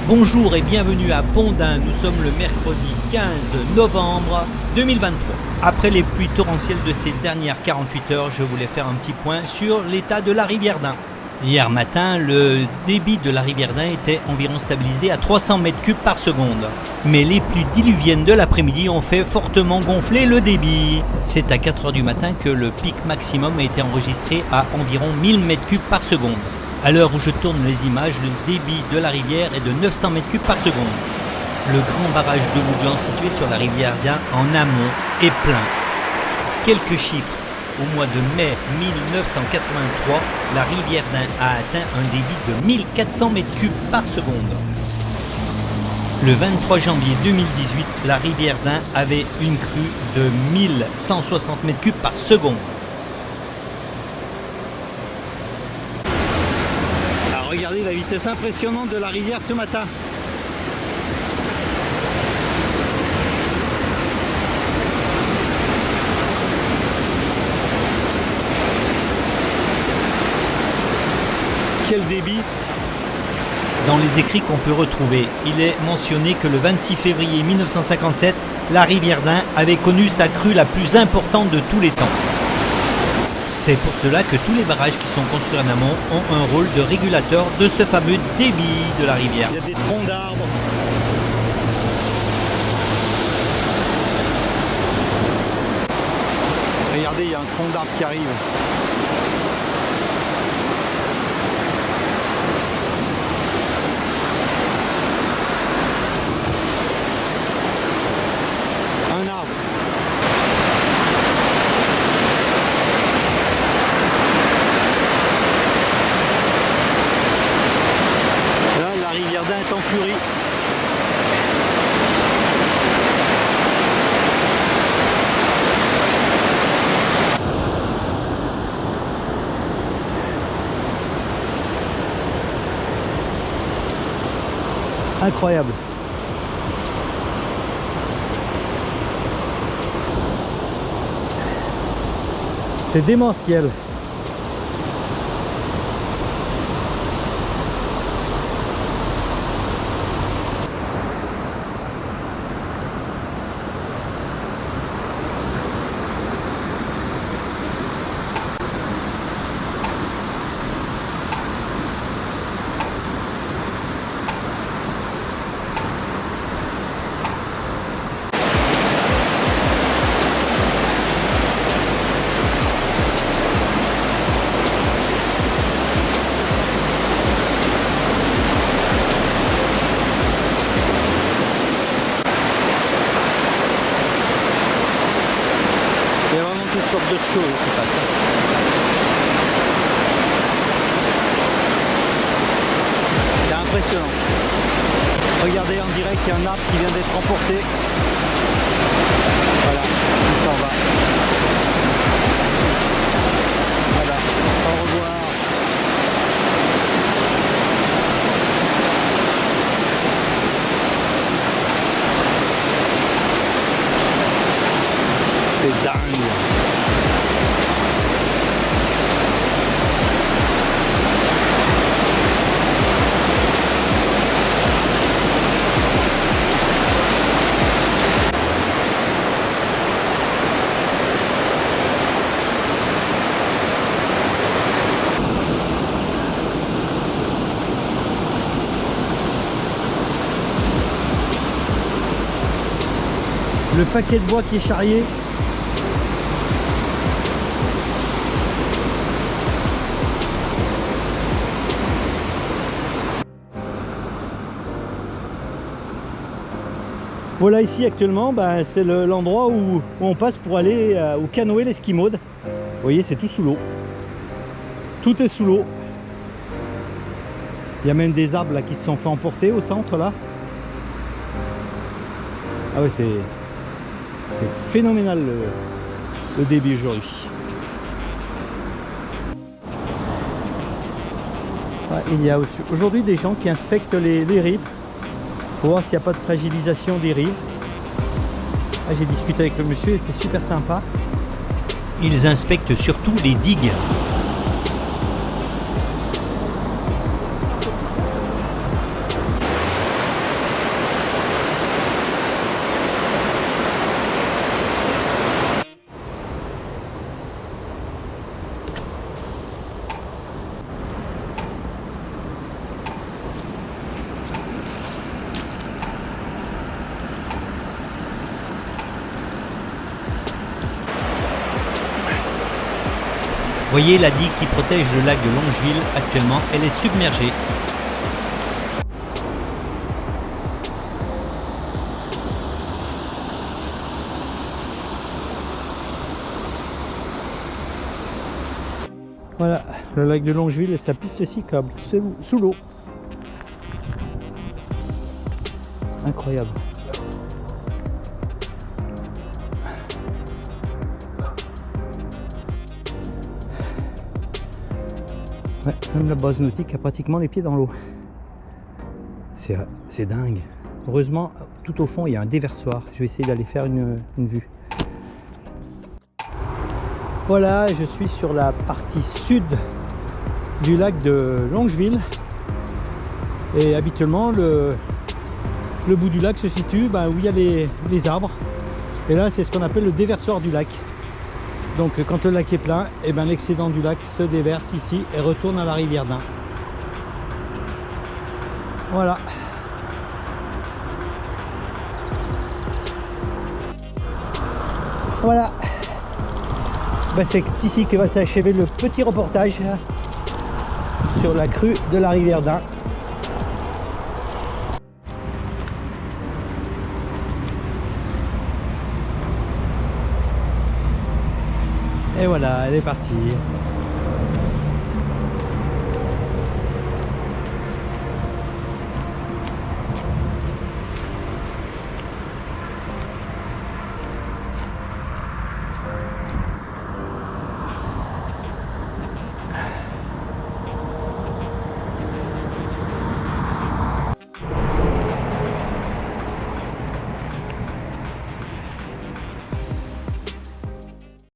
Bonjour et bienvenue à Pont-d'Ain, nous sommes le mercredi 15 novembre 2023. Après les pluies torrentielles de ces dernières 48 heures, je voulais faire un petit point sur l'état de la rivière d'Ain. Hier matin, le débit de la rivière d'Ain était environ stabilisé à 300 mètres cubes par seconde. Mais les pluies diluviennes de l'après-midi ont fait fortement gonfler le débit. C'est à 4 heures du matin que le pic maximum a été enregistré à environ 1000 mètres cubes par seconde. À l'heure où je tourne les images, le débit de la rivière est de 900 mètres cubes par seconde. Le grand barrage de Louglan situé sur la rivière d'Ain en amont est plein. Quelques chiffres. Au mois de mai 1983, la rivière d'Ain a atteint un débit de 1400 mètres cubes par seconde. Le 23 janvier 2018, la rivière d'Ain avait une crue de 1160 mètres cubes par seconde. Regardez la vitesse impressionnante de la rivière ce matin. Quel débit! Dans les écrits qu'on peut retrouver, il est mentionné que le 26 février 1957, la rivière d'Ain avait connu sa crue la plus importante de tous les temps. C'est pour cela que tous les barrages qui sont construits en amont ont un rôle de régulateur de ce fameux débit de la rivière. Il y a des troncs d'arbres. Regardez, il y a un tronc d'arbre qui arrive. Un arbre. Est en furie. Incroyable. C'est démentiel. Toutes sortes de choses qui passent. C'est impressionnant. Regardez en direct, il y a un arbre qui vient d'être emporté. Voilà, il s'en va. Voilà, au revoir. C'est dingue. Le paquet de bois qui est charrié. Voilà, ici actuellement, c'est l'endroit où on passe pour aller au canoë l'Esquimaude. Vous voyez, c'est tout sous l'eau. Tout est sous l'eau. Il y a même des arbres là qui se sont fait emporter au centre là. Ah ouais, c'est phénoménal le débit aujourd'hui. Ouais, il y a aujourd'hui des gens qui inspectent les rives pour voir s'il n'y a pas de fragilisation des rives. Ah, j'ai discuté avec le monsieur, il était super sympa. Ils inspectent surtout les digues. Voyez la digue qui protège le lac de Longeville, actuellement elle est submergée. Voilà, le lac de Longeville et sa piste cyclable sous l'eau. Incroyable. Ouais, même la base nautique a pratiquement les pieds dans l'eau. C'est dingue. Heureusement, tout au fond, il y a un déversoir. Je vais essayer d'aller faire une vue. Voilà, je suis sur la partie sud du lac de Longeville. Et habituellement, le bout du lac se situe où il y a les arbres. Et là, c'est ce qu'on appelle le déversoir du lac. Donc quand le lac est plein, l'excédent du lac se déverse ici et retourne à la rivière d'Ain. Voilà. Voilà. C'est ici que va s'achever le petit reportage sur la crue de la rivière d'Ain. Et voilà, elle est partie.